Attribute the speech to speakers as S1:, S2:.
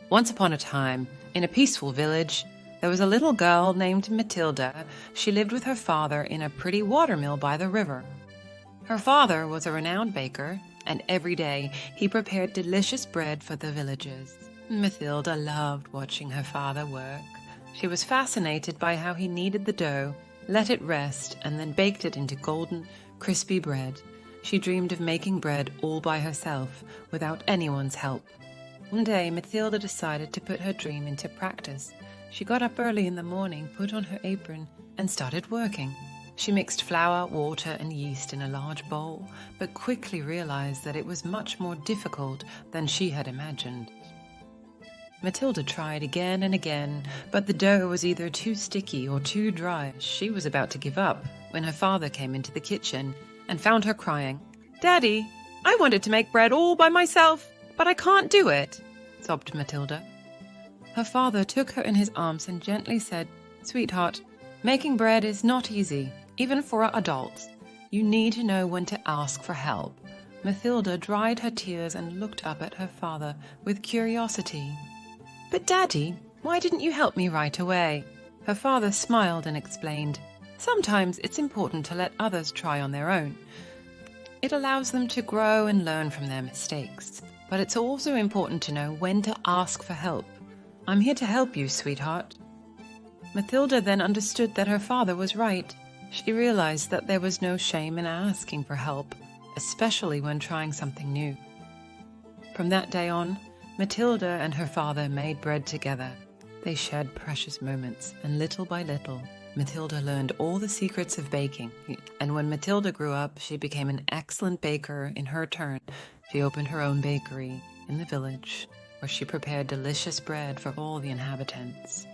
S1: Once upon a time, in a peaceful village, there was a little girl named Mathilda. She lived with her father in a pretty watermill by the river. Her father was a renowned baker, and every day he prepared delicious bread for the villagers. Mathilda loved watching her father work. She was fascinated by how he kneaded the dough, let it rest, and then baked it into golden, crispy bread. She dreamed of making bread all by herself, without anyone's help. One day, Mathilda decided to put her dream into practice. She got up early in the morning, put on her apron, and started working. She mixed flour, water, and yeast in a large bowl, but quickly realized that it was much more difficult than she had imagined. Mathilda tried again and again, but the dough was either too sticky or too dry. She was about to give up when her father came into the kitchen and found her crying. "Daddy, I wanted to make bread all by myself, but I can't do it," sobbed Mathilda. Her father took her in his arms and gently said, "Sweetheart, making bread is not easy, even for adults. You need to know when to ask for help." Mathilda dried her tears and looked up at her father with curiosity. "But Daddy, why didn't you help me right away?" Her father smiled and explained, "Sometimes it's important to let others try on their own. It allows them to grow and learn from their mistakes. But it's also important to know when to ask for help. I'm here to help you, sweetheart." Mathilda then understood that her father was right. She realized that there was no shame in asking for help, especially when trying something new. From that day on, Mathilda and her father made bread together. They shared precious moments, and little by little, Mathilda learned all the secrets of baking. And when Mathilda grew up, she became an excellent baker in her turn. She opened her own bakery in the village, where she prepared delicious bread for all the inhabitants.